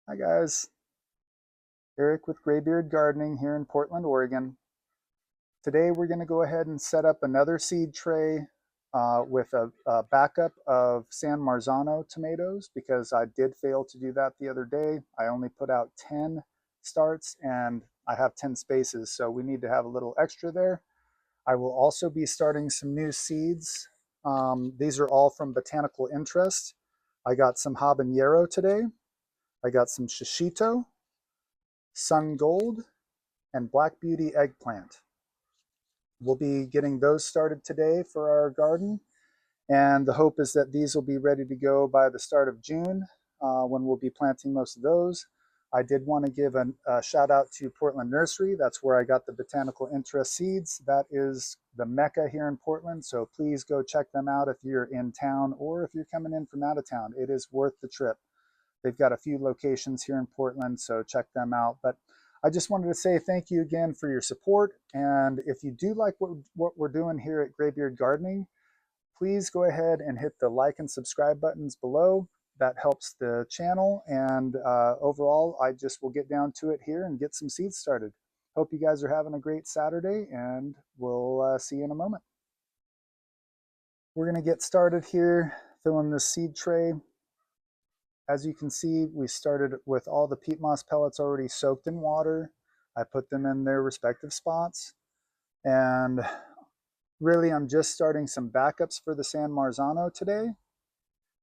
Hi guys, Eric with Graybeard Gardening here in Portland, Oregon. Today we're going to go ahead and set up another seed tray with a backup of San Marzano tomatoes because I did fail to do that the other day. I only put out 10 starts and I have 10 spaces, so we need to have a little extra there. I will also be starting some new seeds. These are all from Botanical Interest. I got some Habanero today. I got some Shishito, Sun Gold, and Black Beauty Eggplant. We'll be getting those started today for our garden, and the hope is that these will be ready to go by the start of June when we'll be planting most of those. I did want to give a shout out to Portland Nursery. That's where I got the Botanical Interest seeds. That is the mecca here in Portland, so please go check them out if you're in town or if you're coming in from out of town. It is worth the trip. They've got a few locations here in Portland, so check them out. But I just wanted to say thank you again for your support. And if you do like what we're doing here at Graybeard Gardening, please go ahead and hit the like and subscribe buttons below. That helps the channel. And overall, I just will get down to it here and get some seeds started. Hope you guys are having a great Saturday, and we'll see you in a moment. We're going to get started here, filling this seed tray. As you can see, we started with all the peat moss pellets already soaked in water. I put them in their respective spots. And really, I'm just starting some backups for the San Marzano today.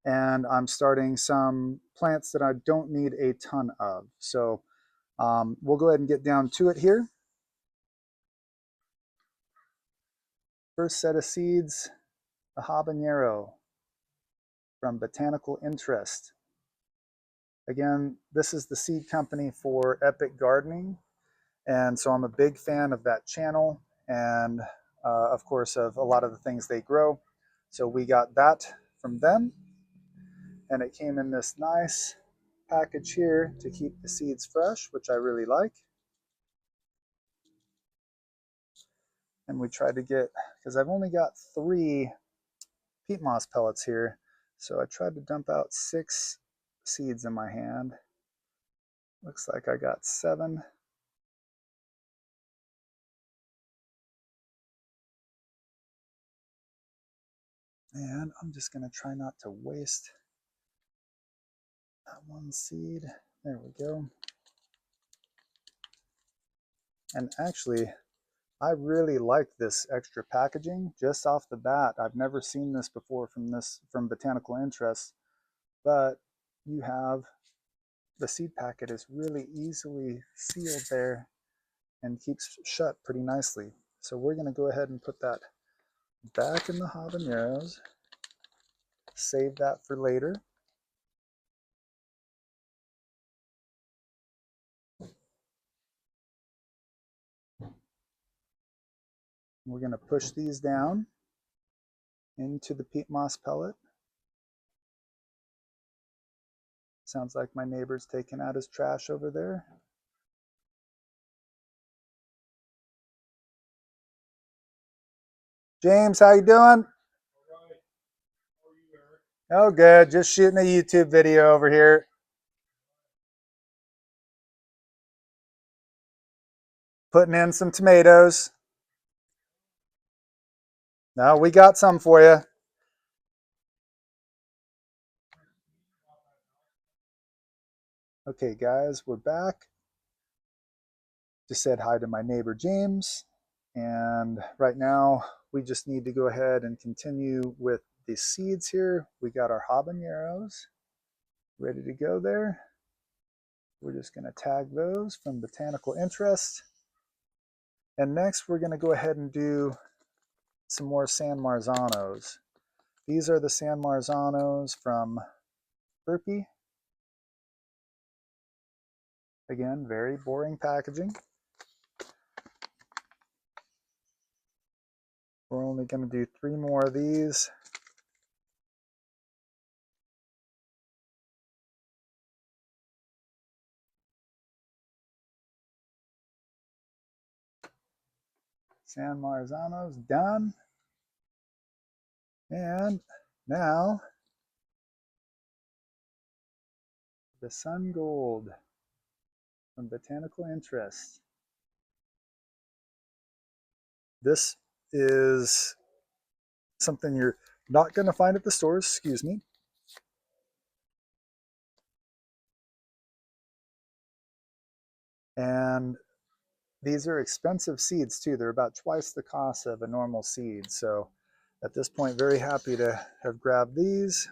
And I'm starting some plants that I don't need a ton of. So we'll go ahead and get down to it here. First set of seeds, the Habanero from Botanical Interest. Again, this is the seed company for Epic Gardening. And so I'm a big fan of that channel and of course of a lot of the things they grow. So we got that from them, and it came in this nice package here to keep the seeds fresh, which I really like. And we tried to get, because I've only got 3 peat moss pellets here, so I tried to dump out 6 seeds in my hand. Looks like I got 7. And I'm just going to try not to waste that one seed. There we go. And actually, I really like this extra packaging just off the bat. I've never seen this before from Botanical Interest, but you have the seed packet is really easily sealed there and keeps shut pretty nicely. So we're going to go ahead and put that back in the habaneros, save that for later. We're going to push these down into the peat moss pellet. Sounds like my neighbor's taking out his trash over there. James, how you doing? Oh, good. Just shooting a YouTube video over here. Putting in some tomatoes. No, we got some for you. Okay, guys, we're back. Just said hi to my neighbor James. And right now, we just need to go ahead and continue with the seeds here. We got our habaneros ready to go there. We're just going to tag those from Botanical Interest. And next, we're going to go ahead and do some more San Marzanos. These are the San Marzanos from Burpee. Again, very boring packaging. We're only going to do 3 more of these. San Marzano's done. And now The sun gold from botanical interest. This is something you're not going to find at the stores, excuse me. And these are expensive seeds too. They're about twice the cost of a normal seed. So at this point, very happy to have grabbed these.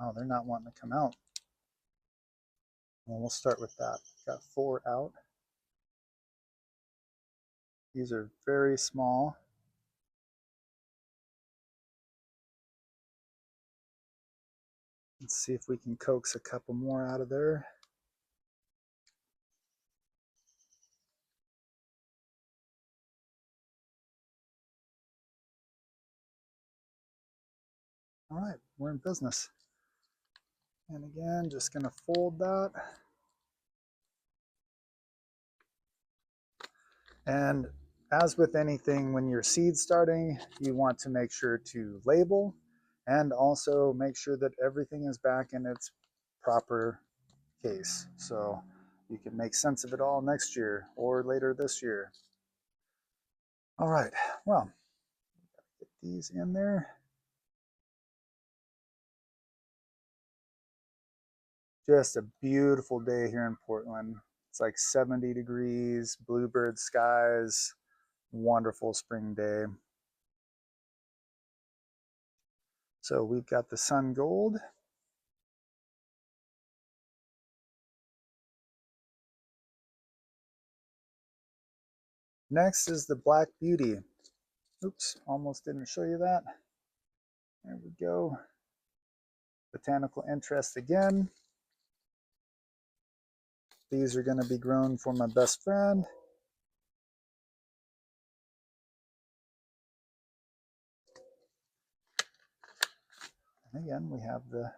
Oh, they're not wanting to come out. Well, we'll start with that. Got 4 out. These are very small. Let's see if we can coax a couple more out of there. All right, we're in business. And again, just going to fold that. And as with anything, when you're seed starting, you want to make sure to label and also make sure that everything is back in its proper case. So you can make sense of it all next year or later this year. All right, well, get these in there. Just a beautiful day here in Portland. It's like 70 degrees, bluebird skies, wonderful spring day. So we've got the sun gold. Next is the Black Beauty. Oops, almost didn't show you that. There we go. Botanical interest again. These are going to be grown for my best friend. And again, we have the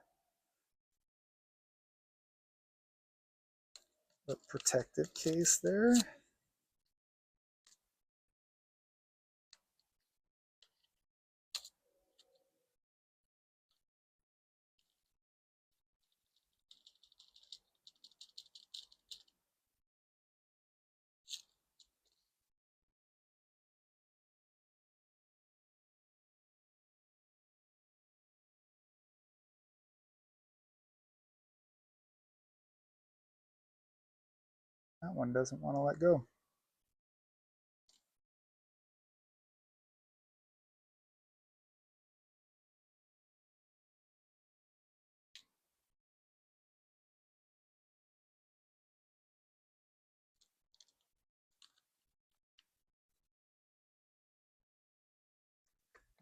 protective case there. That one doesn't want to let go.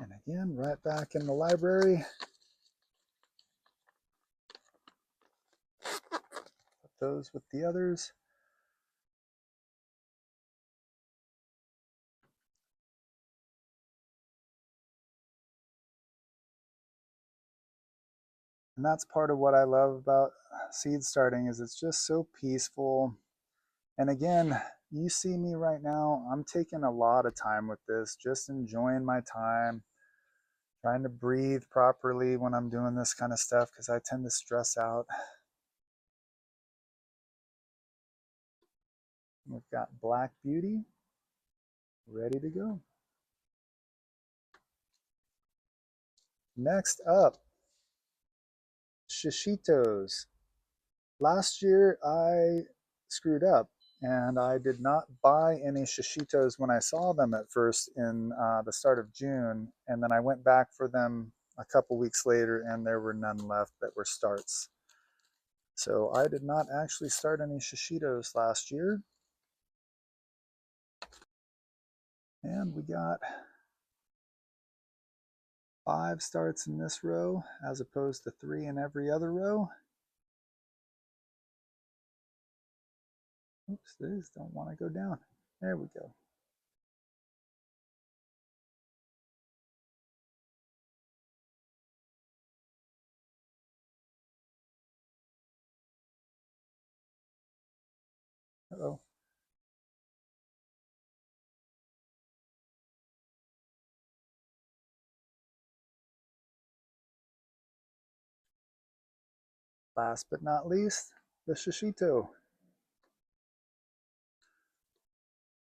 And again, right back in the library. Put those with the others. And that's part of what I love about seed starting is it's just so peaceful. And again, you see me right now, I'm taking a lot of time with this, just enjoying my time, trying to breathe properly when I'm doing this kind of stuff because I tend to stress out. We've got Black Beauty ready to go. Next up, Shishitos. Last year I screwed up and I did not buy any Shishitos when I saw them at first in the start of June, and then I went back for them a couple weeks later and there were none left that were starts. So I did not actually start any Shishitos last year. And we got 5 starts in this row as opposed to 3 in every other row. Oops, these don't want to go down. There we go. Uh-oh. Last but not least, the Shishito.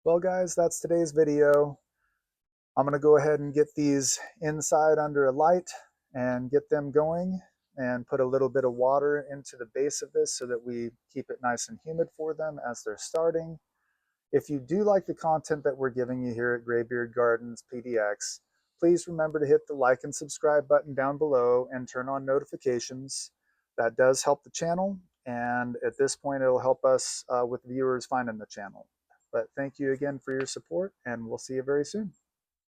Well guys, that's today's video. I'm going to go ahead and get these inside under a light and get them going and put a little bit of water into the base of this so that we keep it nice and humid for them as they're starting. If you do like the content that we're giving you here at Graybeard Gardens PDX, please remember to hit the like and subscribe button down below and turn on notifications. That does help the channel, and at this point it'll help us with viewers finding the channel. But thank you again for your support, and we'll see you very soon.